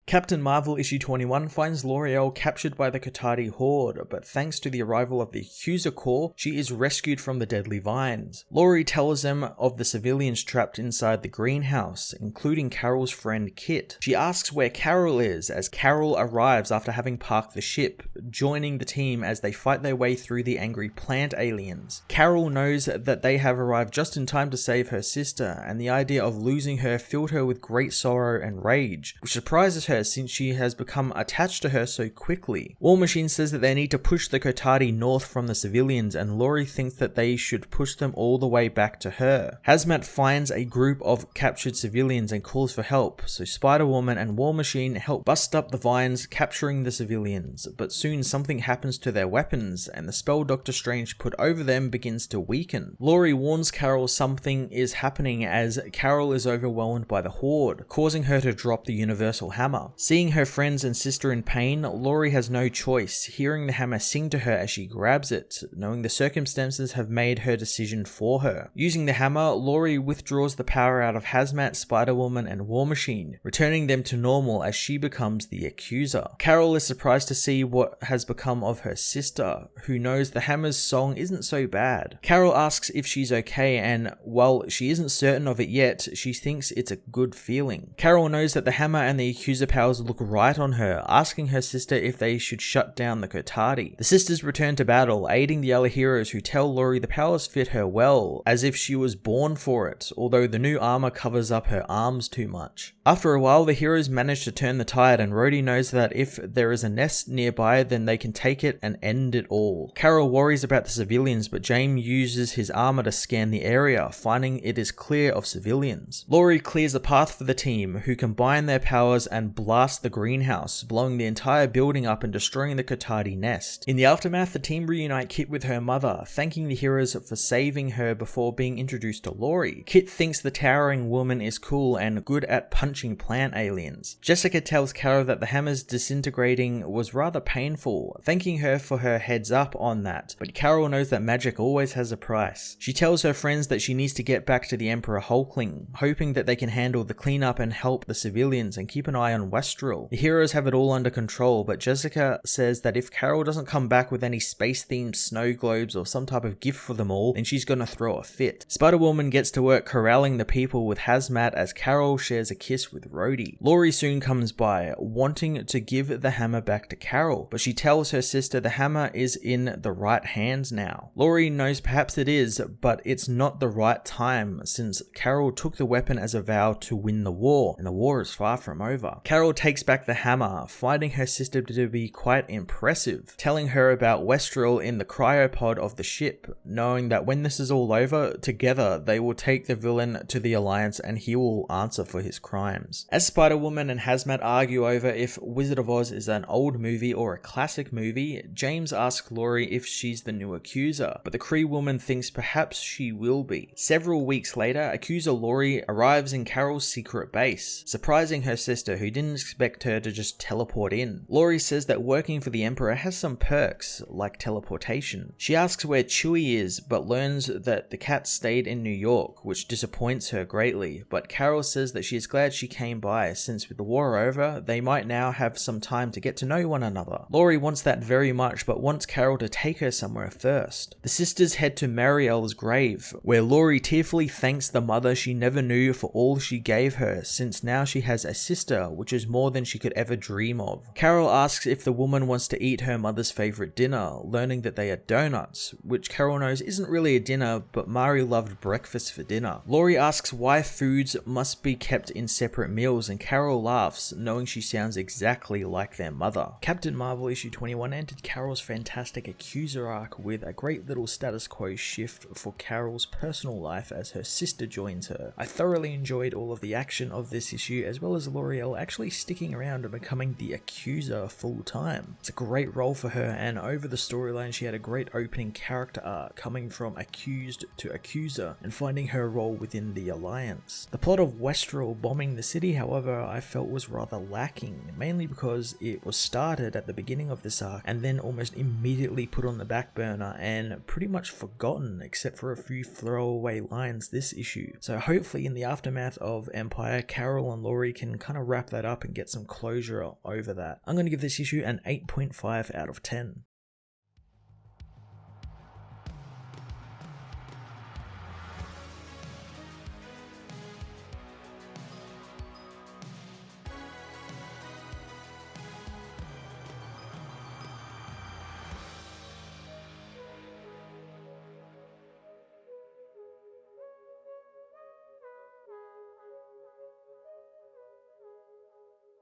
Captain Marvel issue 21 finds Lauri-El captured by the Cotati horde, but thanks to the arrival of the Accuser Corps, she is rescued from the deadly vines. Lauri tells them of the civilians trapped inside the greenhouse, including Carol's friend Kit. She asks where Carol is, as Carol arrives after having parked the ship, joining the team as they fight their way through the angry plant aliens. Carol knows that they have arrived just in time to save her sister, and the idea of losing her filled her with great sorrow and rage, which surprises her since she has become attached to her so quickly. War Machine says that they need to push the Cotati north from the civilians, and Lauri thinks that they should push them all the way back to her. Hazmat finds a group of captured civilians and calls for help, so Spider-Woman and War Machine help bust up the vines, capturing the civilians, but soon something happens to their weapons, and the spell Doctor Strange put over them begins to weaken. Lauri warns Carol something is happening as Carol is overwhelmed by the horde, causing her to drop the universal hammer. Seeing her friends and sister in pain, Lauri has no choice, hearing the hammer sing to her as she grabs it, knowing the circumstances have made her decision for her. Using the hammer, Lauri withdraws the power out of Hazmat, Spider-Woman, and War Machine, returning them to normal as she becomes the Accuser. Carol is surprised to see what has become of her sister, who knows the hammer's song isn't so bad. Carol asks if she's okay, and while she isn't certain of it yet, she thinks it's a good feeling. Carol knows that the hammer and the Accuser powers look right on her, asking her sister if they should shut down the Cotati. The sisters return to battle, aiding the other heroes who tell Lauri the powers fit her well, as if she was born for it, although the new armor covers up her arms too much. After a while, the heroes manage to turn the tide, and Rhodey knows that if there is a nest nearby, then they can take it and end it all. Carol worries about the civilians, but James uses his armor to scan the area, finding it is clear of civilians. Lauri clears a path for the team, who combine their powers and blast the greenhouse, blowing the entire building up and destroying the Cotati nest. In the aftermath, the team reunite Kit with her mother, thanking the heroes for saving her before being introduced to Lauri. Kit thinks the towering woman is cool and good at punching plant aliens. Jessica tells Carol that the hammer's disintegrating was rather painful, thanking her for her heads up on that, but Carol knows that magic always has a price. She tells her friends that she needs to get back to the Emperor Hulkling, hoping that they can handle the cleanup and help the civilians and keep an eye on Westral. The heroes have it all under control, but Jessica says that if Carol doesn't come back with any space-themed snow globes or some type of gift for them all, then she's gonna throw a fit. Spider-Woman gets to work corralling the people with Hazmat as Carol shares a kiss with Rhodey. Lauri soon comes by, wanting to give the hammer back to Carol, but she tells her sister the hammer is in the right hands now. Lauri knows perhaps it is, but it's not the right time, since Carol took the weapon as a vow to win the war, and the war is far from over. Carol takes back the hammer, finding her sister to be quite impressive, telling her about Westral in the cryopod of the ship, knowing that when this is all over, together they will take the villain to the Alliance and he will answer for his crimes. As Spider-Woman and Hazmat argue over if Wizard of Oz is an old movie or a classic movie, James asks Lauri if she's the new Accuser, but the Kree woman thinks perhaps she will be. Several weeks later, Accuser Lauri arrives in Carol's secret base, surprising her sister, who didn't expect her to just teleport in. Lauri says that working for the Emperor has some perks, like teleportation. She asks where Chewie is, but learns that the cat stayed in New York, which disappoints her greatly, but Carol says that she is glad she came by, since with the war over, they might now have some time to get to know one another. Lauri wants that very much, but wants Carol to take her somewhere first. The sisters head to Lauri-El's grave, where Lauri tearfully thanks the mother she never knew for all she gave her, since now she has a sister, which is more than she could ever dream of. Carol asks if the woman wants to eat her mother's favorite dinner, learning that they are donuts, which Carol knows isn't really a dinner, but Mari loved breakfast for dinner. Lauri asks why foods must be kept in separate meals, and Carol laughs, knowing she sounds exactly like their mother. Captain Marvel issue 21 ended Carol's fantastic Accuser arc with a great little status quo shift for Carol's personal life as her sister joins her. I thoroughly enjoyed all of the action of this issue, as well as Lauri-El actually sticking around and becoming the Accuser full time. It's a great role for her, and over the storyline she had a great opening character arc, coming from accused to accuser and finding her role within the Alliance. The plot of Westral bombing the city, however, I felt was rather lacking, mainly because it was started at the beginning of this arc and then almost immediately put on the back burner and pretty much forgotten, except for a few throwaway lines this issue. So hopefully in the aftermath of Empyre, Carol and Lauri can kind of wrap that up up and get some closure over that. I'm going to give this issue an 8.5 out of 10.